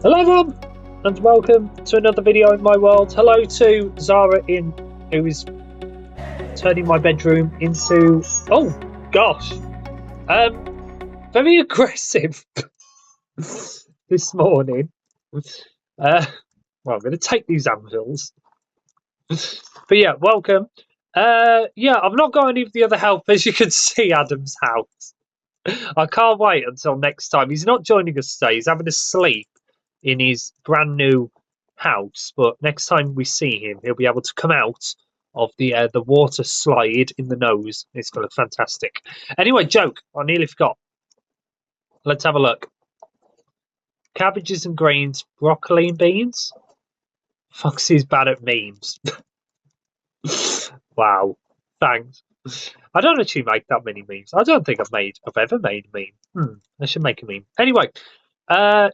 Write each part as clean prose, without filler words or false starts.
Hello everyone, and welcome to another video in my world. Hello to Zara who is turning my bedroom into, oh gosh, very aggressive this morning. Well, I'm going to take these anvils. But yeah, welcome. Yeah, I've not got any of the other help, as you can see. Adam's house. I can't wait until next time. He's not joining us today. He's having a sleep in his brand new house, but next time we see him, he'll be able to come out of the water slide in the nose. It's going to look fantastic. Anyway, joke. I nearly forgot. Let's have a look. Cabbages and greens, broccoli and beans. Foxy's bad at memes. Wow. Thanks. I don't actually make that many memes. I don't think I've ever made a meme. I should make a meme. Anyway,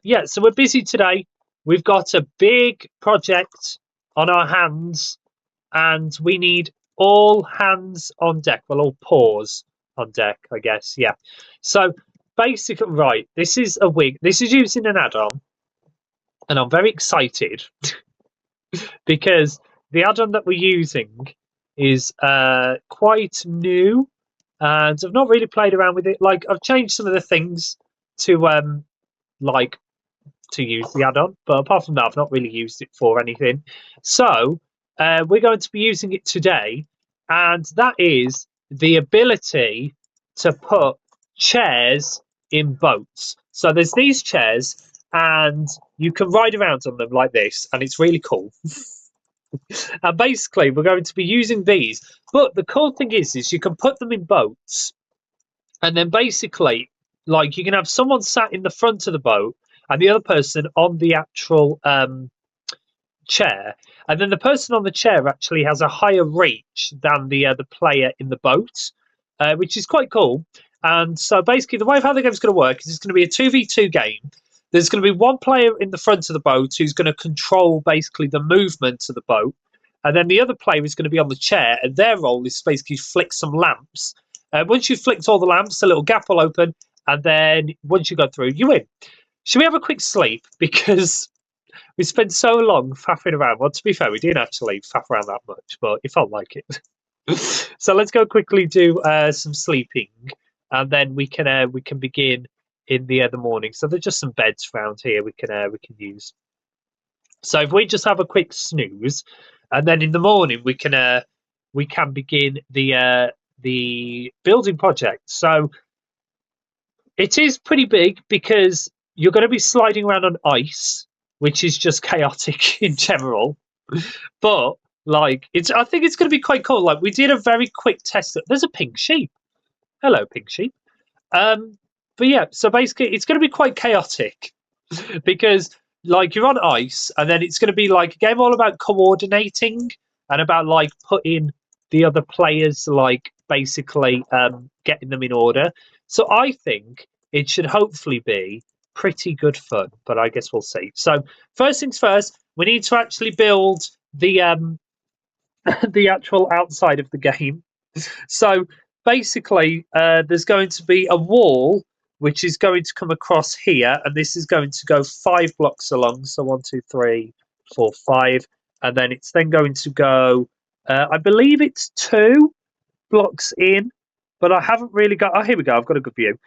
yeah, so we're busy today. We've got a big project on our hands, and we need all hands on deck. Well, all paws on deck, I guess. Yeah. So basically, right, this is a wig. This is using an add-on, and I'm very excited because the add-on that we're using is quite new, and I've not really played around with it. Like, I've changed some of the things to to use the add-on, but apart from that, I've not really used it for anything. So we're going to be using it today, and that is the ability to put chairs in boats. So there's these chairs, and you can ride around on them like this, and it's really cool. And basically, we're going to be using these. But the cool thing is you can put them in boats, and then basically, like, you can have someone sat in the front of the boat and the other person on the actual chair, and then the person on the chair actually has a higher reach than the player in the boat, which is quite cool. And so basically, the way of how the game's going to work is it's going to be a 2v2 game. There's going to be one player in the front of the boat who's going to control basically the movement of the boat, and then the other player is going to be on the chair, and their role is to basically flick some lamps. Once you've flicked all the lamps, a little gap will open, and then once you go through, you win. Should we have a quick sleep? Because we spent so long faffing around. Well, to be fair, we didn't actually faff around that much, but it felt like it. So let's go quickly do some sleeping, and then we can begin in the morning. So there's just some beds around here we can use. So if we just have a quick snooze, and then in the morning we can begin the building project. So it is pretty big because you're going to be sliding around on ice, which is just chaotic in general. But like, I think it's going to be quite cool. Like, we did a very quick test. There's a pink sheep. Hello, pink sheep. But yeah, so basically it's going to be quite chaotic because, like, you're on ice, and then it's going to be like a game all about coordinating and about like putting the other players, like, basically getting them in order. So I think it should hopefully be pretty good fun, but I guess we'll see. So first things first, we need to actually build the the actual outside of the game. So basically, there's going to be a wall which is going to come across here, and this is going to go 5 blocks along. So 1, 2, 3, 4, 5, and then it's then going to go, I believe it's 2 blocks in, but I haven't really got. Oh, here we go. I've got a good view.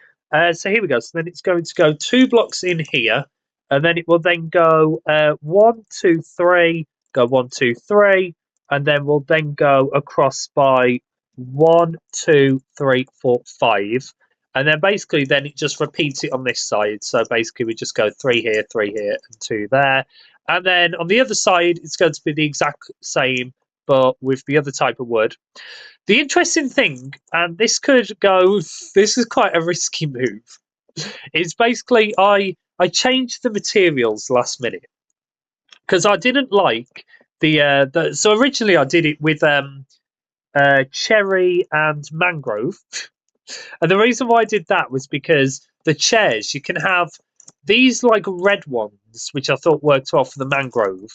So here we go. So then it's going to go 2 blocks in here, and then it will then go 1, 2, 3, go 1, 2, 3, and then we'll then go across by 1, 2, 3, 4, 5. And then basically then it just repeats it on this side. So basically we just go 3 here, 3 here, and 2 there. And then on the other side, it's going to be the exact same, but with the other type of wood. The interesting thing, and this is quite a risky move, is basically I changed the materials last minute because I didn't like so originally I did it with cherry and mangrove. And the reason why I did that was because the chairs, you can have these like red ones, which I thought worked well for the mangrove,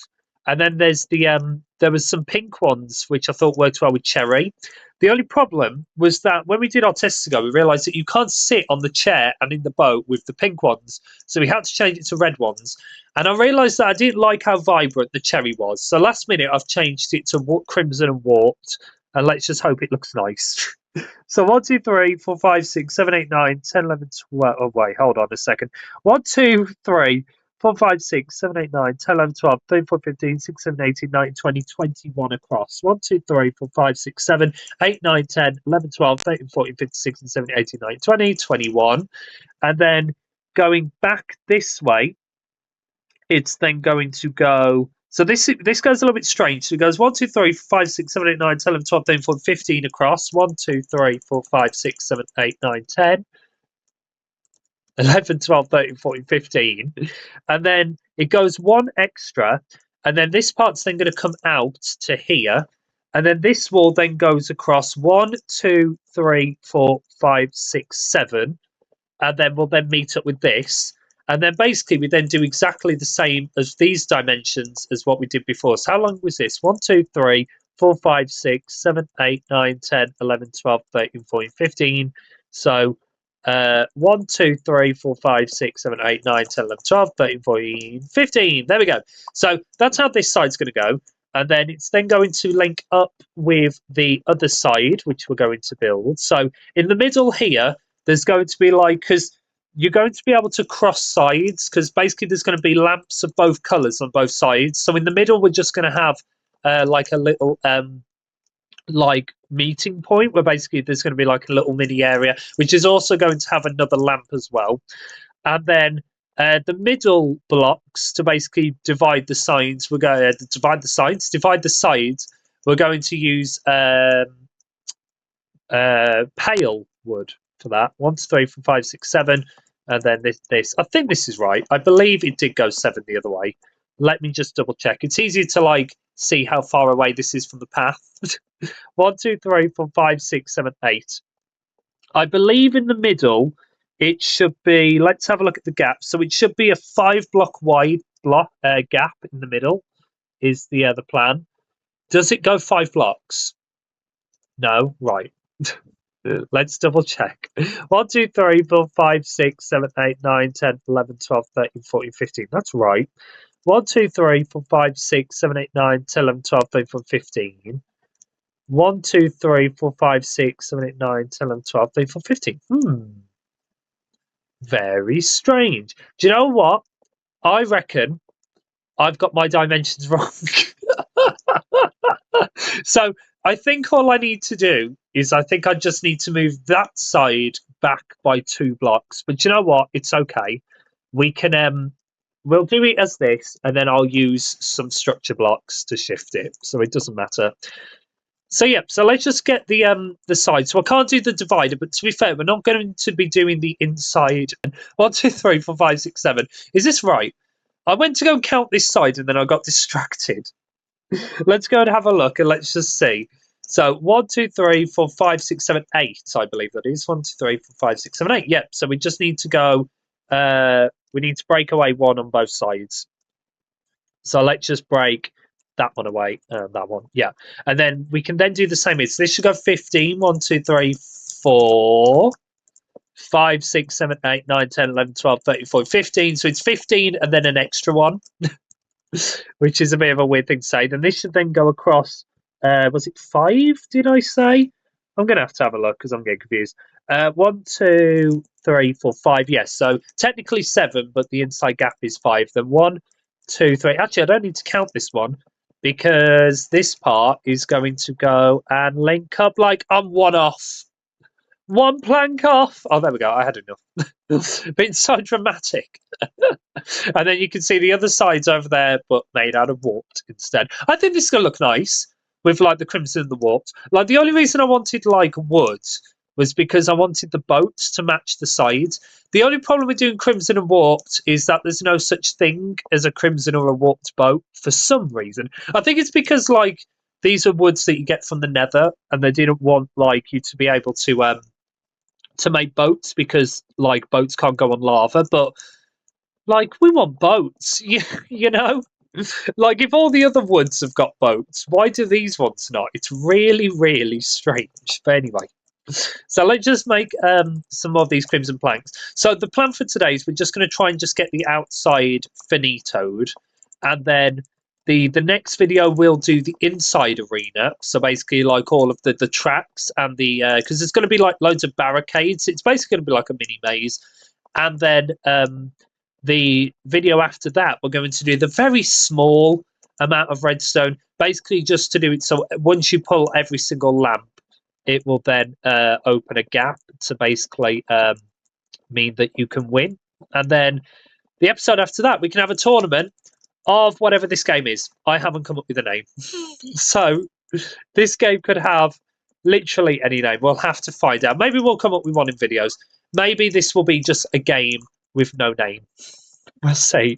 And then there's there was some pink ones which I thought worked well with cherry. The only problem was that when we did our tests ago, we realised that you can't sit on the chair and in the boat with the pink ones, so we had to change it to red ones. And I realised that I didn't like how vibrant the cherry was, so last minute I've changed it to crimson and warped, and let's just hope it looks nice. So 1, 2, 3, 4, 5, 6, 7, 8, 9, 10, 11, 12. Oh wait, hold on a second. 1, 2, 3, 4, 5, 6, 7, 8, 9, 10, 11, 12, 13, 14, 15, 16, 17, 18, 19, 20, 21 across. 1, 2, 3, 4, 5, 6, 7, 8, 9, 10, 11, 12, 13, 14, 15, 16, 17, 18, 19, 20, 21. And then going back this way, it's then going to go. So this goes a little bit strange. So it goes 1, 2, 3, 4, 5, 6, 7, 8, 9, 10, 11, 12, 13, 14, 15 across. 1, 2, 3, 4, 5, 6, 7, 8, 9, 10. 11, 12, 13, 14, 15. And then it goes one extra. And then this part's then going to come out to here. And then this wall then goes across 1, 2, 3, 4, 5, 6, 7. And then we'll then meet up with this. And then basically we then do exactly the same as these dimensions as what we did before. So how long was this? 1, 2, 3, 4, 5, 6, 7, 8, 9, 10, 11, 12, 13, 14, 15. So 1, 2, 3, 4, 5, 6, 7, 8, 9, 10, 11, 12, 13, 14, 15. There we go. So that's how this side's going to go. And then it's then going to link up with the other side, which we're going to build. So in the middle here, there's going to be like, because you're going to be able to cross sides, because basically there's going to be lamps of both colours on both sides. So in the middle, we're just going to have like a little like meeting point where basically there's going to be like a little mini area, which is also going to have another lamp as well. And then the middle blocks to basically divide the sides, we're going to divide the sides. We're going to use pale wood for that. 1, 2, 3, 4, 5, 6, 7, and then this. I think this is right. I believe it did go 7 the other way. Let me just double check. It's easy to like see how far away this is from the path. 1, 2, 3, 4, 5, 6, 7, 8. I believe in the middle it should be. Let's have a look at the gap. So it should be a 5-block wide gap in the middle. Is the plan? Does it go 5 blocks? No, right. Let's double check. 1, 2, 3, 4, 5, 6, 7, 8, 9, 10, 11, 12, 13, 14, 15. That's right. 1, 2, 3, 4, 5, 6, 7, 8, 9, 10, 11, 12, 13, 14, 15. 1, 2, 3, 4, 5, 6, 7, 8, 9, 10, 11, 12, 13, 14, 15. Very strange. Do you know what? I reckon I've got my dimensions wrong. So I think all I need to do is I think I just need to move that side back by 2 blocks. But you know what? It's okay. We can we'll do it as this, and then I'll use some structure blocks to shift it, so it doesn't matter. So yeah, so let's just get the side. So I can't do the divider, but to be fair, we're not going to be doing the inside. 1, 2, 3, 4, 5, 6, 7. Is this right? I went to go and count this side, and then I got distracted. Let's go and have a look, and let's just see. So 1, 2, 3, 4, 5, 6, 7, 8. I believe that is 1, 2, 3, 4, 5, 6, 7, 8. Yep. So we just need to go. We need to break away 1 on both sides. So let's just break that one away and that one. Yeah. And then we can then do the same. So this should go 15. 1, 2, 3, 4, 5, 6, 7, 8, 9, 10, 11, 12, 13, 14, 15. So it's 15 and then an extra one, which is a bit of a weird thing to say. Then this should then go across. Was it 5? Did I say? I'm going to have a look because I'm getting confused. 1, 2, 3, 4, 5. Yes. So technically 7, but the inside gap is 5. Then 1, 2, 3. Actually, I don't need to count this one because this part is going to go and link up like I'm 1 off. 1 plank off. Oh, there we go. I had enough. Been so dramatic. And then you can see the other sides over there, but made out of warped instead. I think this is going to look nice with like the crimson and the warped. Like the only reason I wanted like wood was because I wanted the boats to match the sides. The only problem with doing crimson and warped is that there's no such thing as a crimson or a warped boat for some reason. I think it's because like these are woods that you get from the nether, and they didn't want like you to be able to make boats because like boats can't go on lava. But like we want boats, you know. Like, if all the other woods have got boats, why do these ones not? It's really, really strange. But anyway, so let's just make some more of these crimson planks. So the plan for today is we're just going to try and just get the outside finitoed, and then the next video we'll do the inside arena. So basically, like all of the tracks and the because there's going to be like loads of barricades. It's basically going to be like a mini maze, and then the video after that we're going to do the very small amount of redstone, basically just to do it so once you pull every single lamp, it will then open a gap to basically mean that you can win. And then the episode after that, we can have a tournament of whatever this game is. I haven't come up with a name. So this game could have literally any name. We'll have to find out. Maybe we'll come up with one in videos. Maybe this will be just a game with no name. We'll see.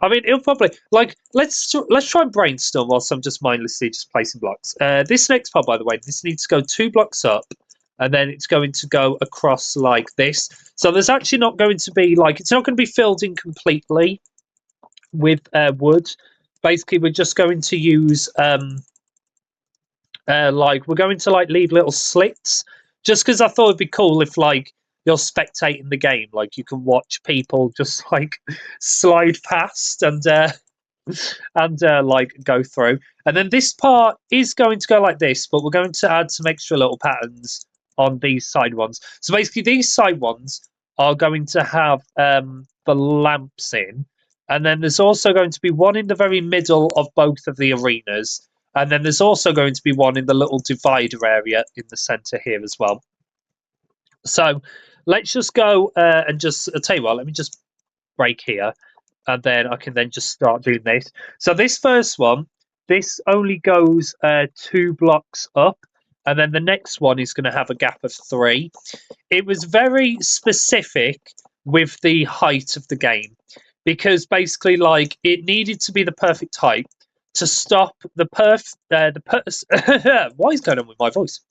I mean, it'll probably like let's try and brainstorm whilst I'm just mindlessly just placing blocks. This next part, by the way, this needs to go 2 blocks up, and then it's going to go across like this. So there's actually not going to be like it's not going to be filled in completely with wood. Basically, we're just going to use like we're going to like leave little slits, just because I thought it'd be cool if like you're spectating the game, like you can watch people just like slide past and like go through. And then this part is going to go like this, but we're going to add some extra little patterns on these side ones. So basically, these side ones are going to have the lamps in, and then there's also going to be one in the very middle of both of the arenas. And then there's also going to be one in the little divider area in the center here as well. So let's just go and just, I'll tell you what, let me just break here. And then I can then just start doing this. So this first one, this only goes 2 blocks up. And then the next one is going to have a gap of 3. It was very specific with the height of the game. Because basically, like, it needed to be the perfect height to stop the what is going on with my voice?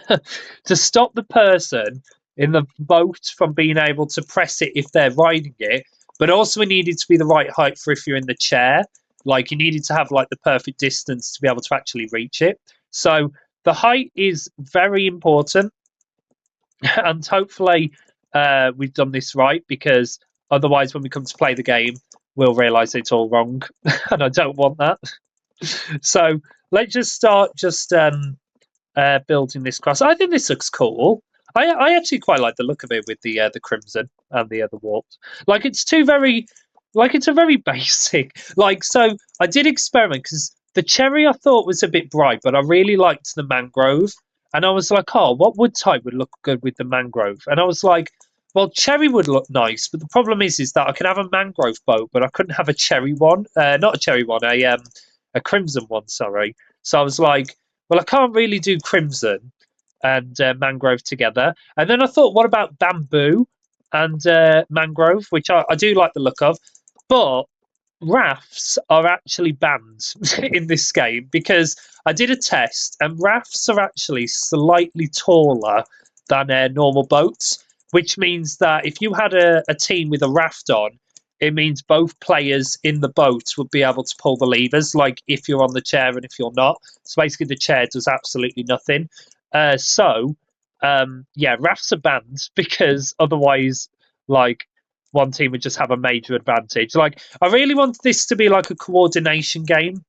To stop the person in the boat from being able to press it if they're riding it, but also it needed to be the right height for if you're in the chair. Like you needed to have like the perfect distance to be able to actually reach it. So the height is very important, and hopefully we've done this right, because otherwise when we come to play the game we'll realize it's all wrong and I don't want that. So let's just start just building this cross. I think this looks cool. I actually quite like the look of it with the crimson and the other warps. Like it's two very, like it's a very basic. Like so, I did experiment because the cherry I thought was a bit bright, but I really liked the mangrove, and I was like, oh, what wood type would look good with the mangrove? And I was like, well, cherry would look nice, but the problem is that I can have a mangrove boat, but I couldn't have a cherry one. Not a cherry one, a crimson one. Sorry. So I was like, well, I can't really do crimson and mangrove together. And then I thought, what about bamboo and mangrove, which I do like the look of, but rafts are actually banned in this game because I did a test and rafts are actually slightly taller than normal boats, which means that if you had a team with a raft on, it means both players in the boat would be able to pull the levers, like if you're on the chair and if you're not. So basically the chair does absolutely nothing. Yeah, rafts are banned because otherwise, like, one team would just have a major advantage. Like, I really want this to be like a coordination game,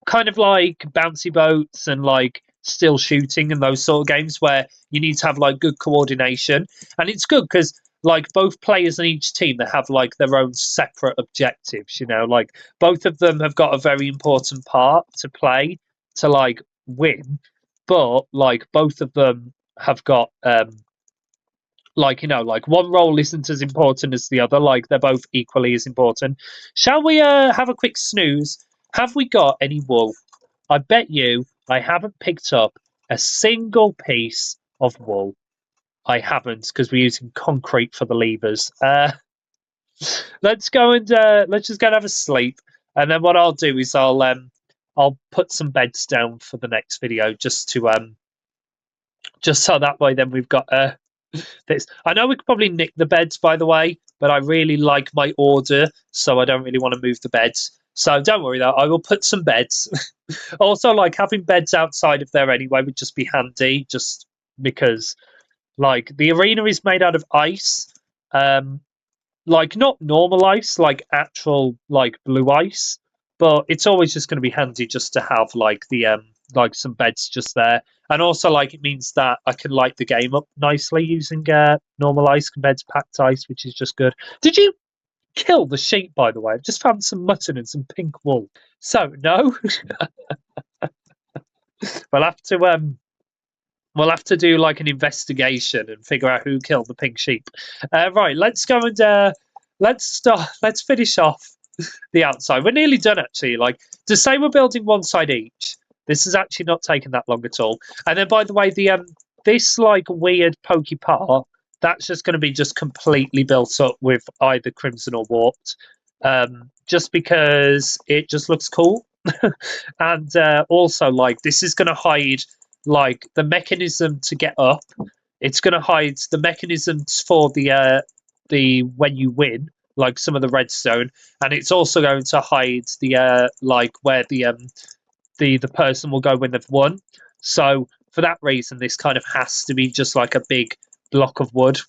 kind of like bouncy boats and like still shooting and those sort of games where you need to have like good coordination. And it's good because like both players in each team, they have like their own separate objectives, you know, like both of them have got a very important part to play to like win, but like both of them have got like, you know, like one role isn't as important as the other, like they're both equally as important. Shall we have a quick snooze? Have we got any wool? I bet you I haven't picked up a single piece of wool. I haven't, because we're using concrete for the levers. Let's go and let's just go and have a sleep, and then what I'll do is I'll put some beds down for the next video just to just so that way then we've got this. I know we could probably nick the beds, by the way, but I really like my order, so I don't really want to move the beds. So don't worry though, I will put some beds. Also, like having beds outside of there anyway would just be handy, just because like the arena is made out of ice. Um, like not normal ice, like actual like blue ice, but it's always just going to be handy just to have like the like some beds just there, and also like it means that I can light the game up nicely using normal ice compared to packed ice, which is just good. Did you kill the sheep, by the way? I've just found some mutton and some pink wool. So no, we'll have to we'll have to do like an investigation and figure out who killed the pink sheep. Right, let's go and let's start. Let's finish off the outside. We're nearly done actually. Like to say we're building one side each. This has actually not taken that long at all. And then by the way, the this like weird pokey part, that's just going to be just completely built up with either crimson or warped. Just because it just looks cool. And also like this is going to hide like the mechanism to get up. It's going to hide the mechanisms for the when you win, like some of the redstone, and it's also going to hide the like where the person will go when they've won. So for that reason, this kind of has to be just like a big block of wood,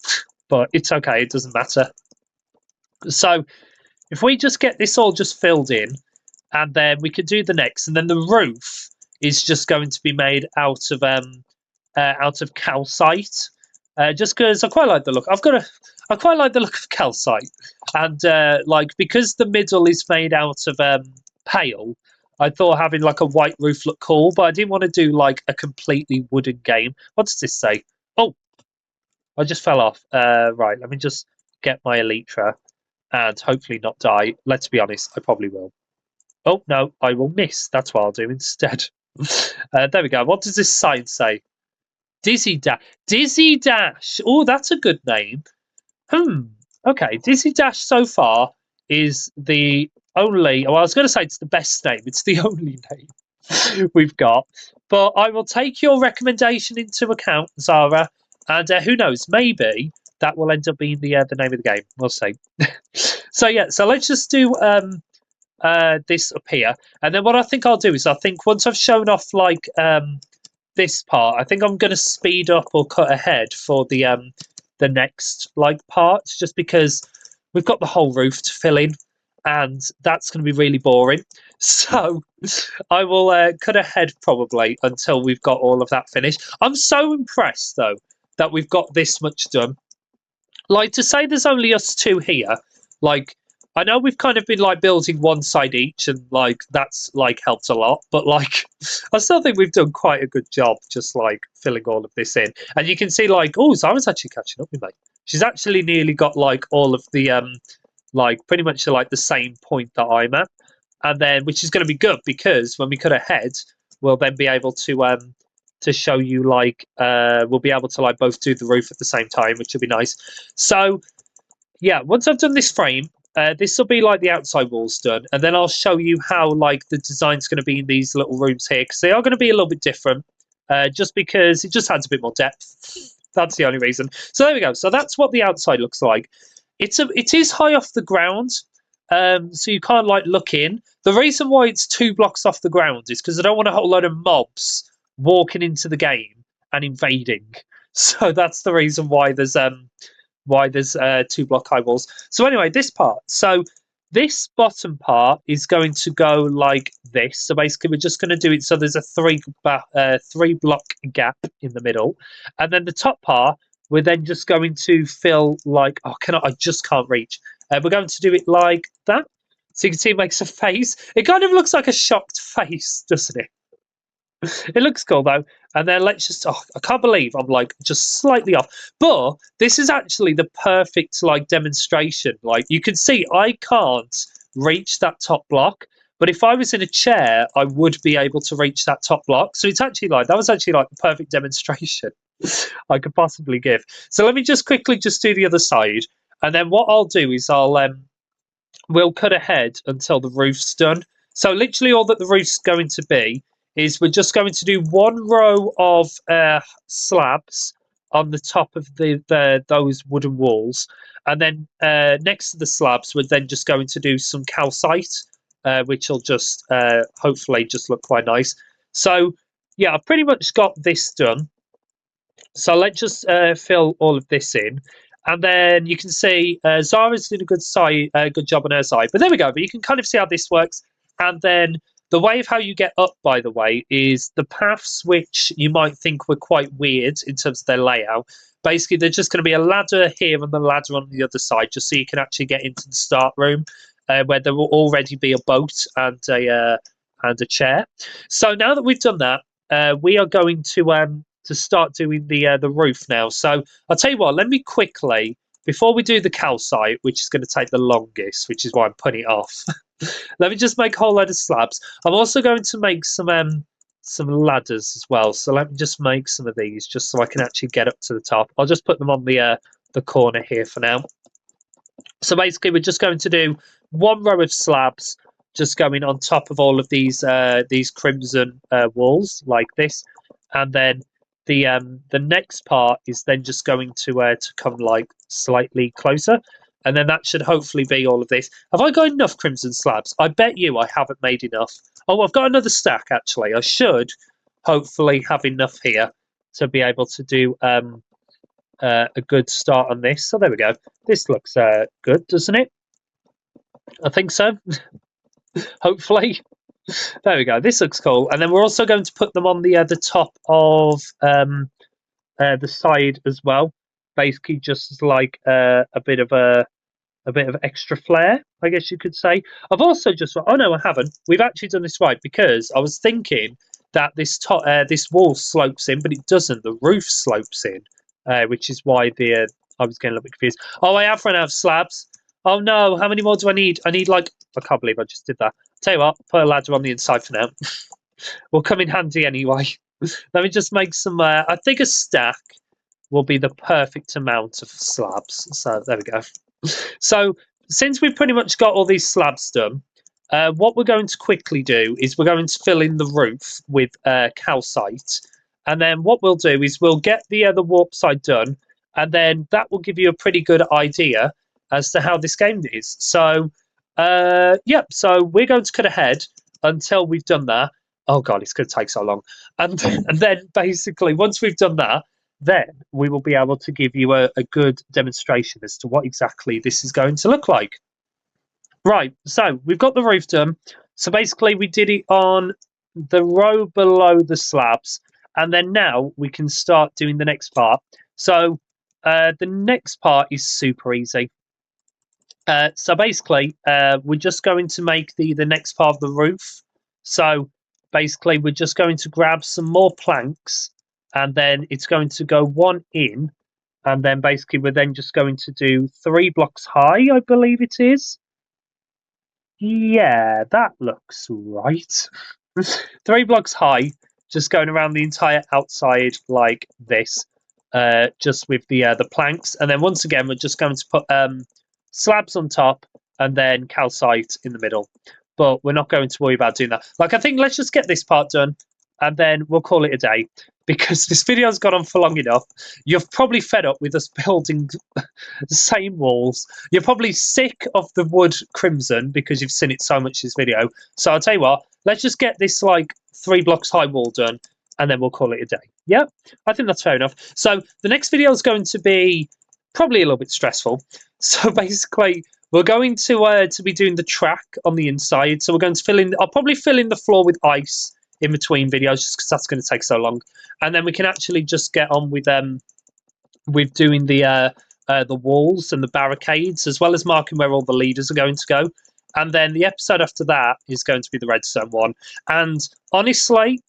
but it's okay, it doesn't matter. So if we just get this all just filled in, and then we could do the next, and then the roof is just going to be made out of calcite. Just because I quite like the look. I quite like the look of calcite, and like because the middle is made out of pale, I thought having like a white roof looked cool, but I didn't want to do like a completely wooden game. What does this say? Oh, I just fell off. Right, let me just get my elytra and hopefully not die. Let's be honest, I probably will. Oh no, I will miss. That's what I'll do instead. There we go. What does this sign say? Dizzy Dash. Dizzy Dash. Oh, that's a good name. Okay, Dizzy Dash so far is the only. Well, I was going to say it's the best name. It's the only name we've got. But I will take your recommendation into account, Zara. And who knows? Maybe that will end up being the name of the game. We'll see. So yeah. So let's just do this up here, and then what I think I'll do is I think once I've shown off like this part, I think I'm going to speed up or cut ahead for the next like parts, just because we've got the whole roof to fill in, and that's going to be really boring. So I will cut ahead probably until we've got all of that finished. I'm so impressed though that we've got this much done. Like to say there's only us two here, like I know we've kind of been like building one side each, and like that's like helped a lot, but like I still think we've done quite a good job just like filling all of this in. And you can see like, oh, Zara's actually catching up with me. She's actually nearly got like all of the like pretty much like the same point that I'm at. And then which is going to be good because when we cut ahead, we'll then be able to show you like we'll be able to like both do the roof at the same time, which will be nice. So yeah, once I've done this frame, this will be like the outside walls done, and then I'll show you how like the design's going to be in these little rooms here, because they are going to be a little bit different, just because it just adds a bit more depth. That's the only reason. So there we go. So that's what the outside looks like. It is high off the ground, so you can't like look in. The reason why it's 2 blocks off the ground is because I don't want a whole load of mobs walking into the game and invading. So that's the reason why there's 2 block high walls. So anyway, this part. So this bottom part is going to go like this. So basically, we're just going to do it so there's a 3 block gap in the middle, and then the top part we're then just going to fill like I just can't reach. We're going to do it like that. So you can see it makes a face. It kind of looks like a shocked face, doesn't it? It looks cool though. And then let's just I can't believe I'm like just slightly off. But this is actually the perfect like demonstration. Like you can see I can't reach that top block, but if I was in a chair, I would be able to reach that top block. So it's actually like that was actually like the perfect demonstration I could possibly give. So let me just quickly just do the other side. And then what I'll do is we'll cut ahead until the roof's done. So literally all that the roof's going to be is we're just going to do 1 row of slabs on the top of those wooden walls, and then next to the slabs we're then just going to do some calcite which will just hopefully just look quite nice. So yeah, I've pretty much got this done. So let's just fill all of this in, and then you can see Zara's did a good job on her side. But there we go. But you can kind of see how this works, and then the way of how you get up, by the way, is the paths which you might think were quite weird in terms of their layout. Basically, there's just going to be a ladder here and the ladder on the other side, just so you can actually get into the start room, where there will already be a boat and a chair. So now that we've done that, we are going to start doing the roof now. So I'll tell you what, let me quickly, before we do the calcite, which is going to take the longest, which is why I'm putting it off, let me just make a whole load of slabs. I'm also going to make some ladders as well. So let me just make some of these just so I can actually get up to the top. I'll just put them on the corner here for now. So basically, we're just going to do one row of slabs, just going on top of all of these crimson walls like this, and then the next part is then just going to come like slightly closer, and then that should hopefully be all of this. Have I got enough crimson slabs? I bet you I haven't made enough. Oh, I've got another stack actually. I should hopefully have enough here to be able to do a good start on this. So there we go. This looks good, doesn't it? I think so. Hopefully. There we go. This looks cool. And then we're also going to put them on the top of the side as well. Basically, just as like a bit of extra flair, I guess you could say. I've also just oh no, I haven't. We've actually done this right, because I was thinking that this wall slopes in, but it doesn't. The roof slopes in, which is why I was getting a little bit confused. Oh, I have run out of slabs. Oh no, how many more do I need? I need like, I can't believe I just did that. Tell you what, put a ladder on the inside for now. Will come in handy anyway. Let me just make some, I think a stack will be the perfect amount of slabs. So there we go. So since we've pretty much got all these slabs done, what we're going to quickly do is we're going to fill in the roof with calcite. And then what we'll do is we'll get the warp side done, and then that will give you a pretty good idea as to how this game is. So yep, so we're going to cut ahead until we've done that. Oh god, it's going to take so long. And then basically, once we've done that, then we will be able to give you a good demonstration as to what exactly this is going to look like. Right, so we've got the roof done. So basically, we did it on the row below the slabs, and then now we can start doing the next part. So the next part is super easy. So basically, we're just going to make the next part of the roof. So basically, we're just going to grab some more planks, and then it's going to go one in, and then basically we're then just going to do 3 blocks high, I believe it is. Yeah, that looks right. 3 blocks high, just going around the entire outside like this, just with the planks, and then once again we're just going to put slabs on top and then calcite in the middle. But we're not going to worry about doing that. Like, I think let's just get this part done, and then we'll call it a day, because this video's gone on for long enough. You're probably fed up with us building the same walls. You're probably sick of the wood crimson because you've seen it so much this video. So I'll tell you what, let's just get this like 3 blocks high wall done, and then we'll call it a day. Yeah, I think that's fair enough. So the next video is going to be probably a little bit stressful. So basically, we're going to be doing the track on the inside. So we're going to fill in. I'll probably fill in the floor with ice in between videos, just because that's going to take so long, and then we can actually just get on with doing the walls and the barricades, as well as marking where all the leaders are going to go. And then the episode after that is going to be the redstone one. And honestly,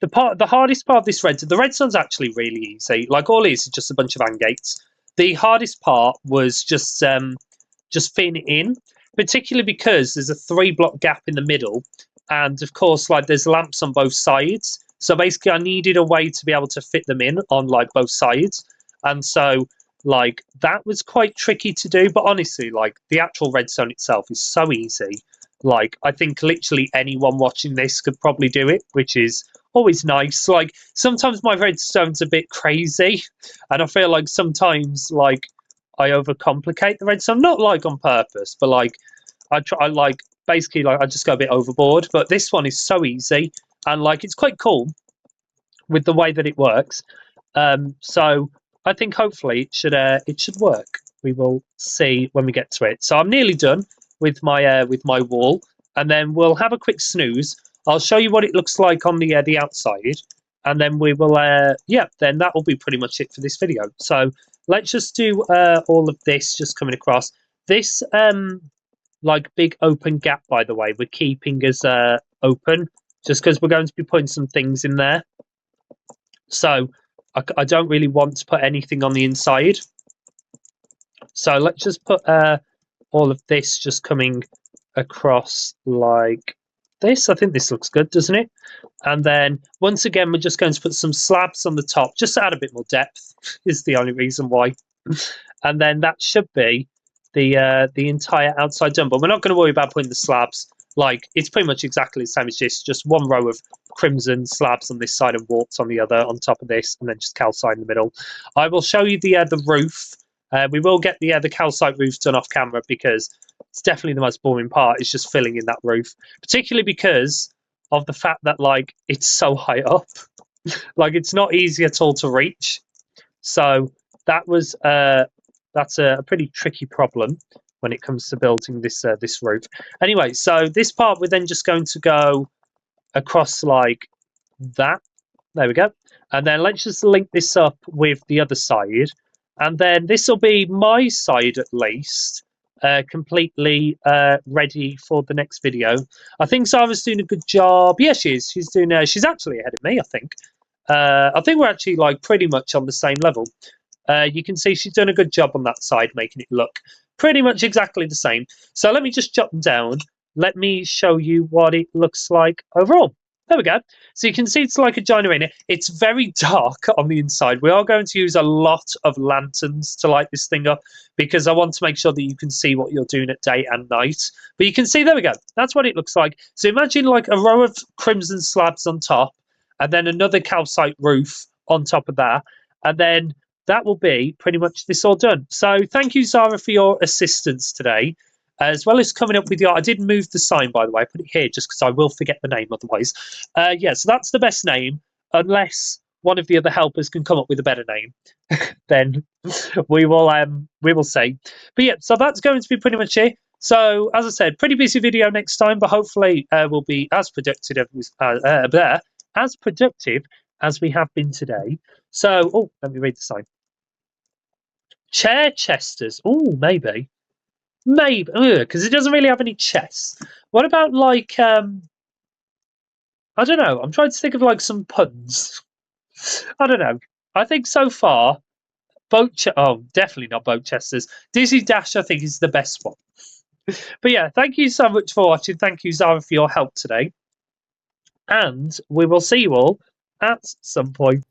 the hardest part of this the redstone's actually really easy. Like, all it is just a bunch of AND gates. The hardest part was just fitting it in, particularly because there's a 3 block gap in the middle, and of course, like, there's lamps on both sides. So basically, I needed a way to be able to fit them in on like both sides, and so like that was quite tricky to do. But honestly, like, the actual redstone itself is so easy. Like, I think literally anyone watching this could probably do it, which is always nice. Like, sometimes my redstone's a bit crazy, and I feel like sometimes like I overcomplicate the redstone, not like on purpose, but like I basically like I just go a bit overboard. But this one is so easy, and like it's quite cool with the way that it works. So I think hopefully it should work. We will see when we get to it. So I'm nearly done with my wall, and then we'll have a quick snooze. I'll show you what it looks like on the outside, and then we will then that will be pretty much it for this video. So let's just do all of this just coming across this like big open gap. By the way, we're keeping as open just because we're going to be putting some things in there. So I don't really want to put anything on the inside. So let's just put all of this just coming across like this. I think this looks good, doesn't it? And then once again, we're just going to put some slabs on the top, just to add a bit more depth is the only reason why. And then that should be the entire outside done. But we're not going to worry about putting the slabs. Like, it's pretty much exactly the same as this, just one row of crimson slabs on this side and warts on the other on top of this, and then just calcite in the middle. I will show you the roof. We will get the calcite roof done off camera because it's definitely the most boring part, is just filling in that roof, particularly because of the fact that like it's so high up. Like, it's not easy at all to reach. So that's a pretty tricky problem when it comes to building this this roof. Anyway, so this part we're then just going to go across like that. There we go. And then let's just link this up with the other side. And then this will be my side at least, completely ready for the next video. I think Zara's doing a good job. Yeah, she is. She's doing. She's actually ahead of me, I think. I think we're actually like pretty much on the same level. You can see she's done a good job on that side, making it look pretty much exactly the same. So let me just jot them down. Let me show you what it looks like overall. There we go. So you can see it's like a giant arena. It's very dark on the inside. We are going to use a lot of lanterns to light this thing up because I want to make sure that you can see what you're doing at day and night. But you can see, there we go. That's what it looks like. So imagine like a row of crimson slabs on top and then another calcite roof on top of that. And then that will be pretty much this all done. So thank you, Zara, for your assistance today, as well as coming up with your... I did move the sign, by the way. I put it here just because I will forget the name otherwise. Yeah, so that's the best name, unless one of the other helpers can come up with a better name. Then we will see. But yeah, so that's going to be pretty much it. So as I said, pretty busy video next time, but hopefully we'll be as productive as we have been today. So, oh, let me read the sign. Chair chesters. Oh, maybe, because it doesn't really have any chests. What about like I don't know. I'm trying to think of like some puns. I don't know. I think so far, definitely not boat chesters. Dizzy Dash, I think, is the best one. But yeah, thank you so much for watching. Thank you, Zara, for your help today, and we will see you all at some point.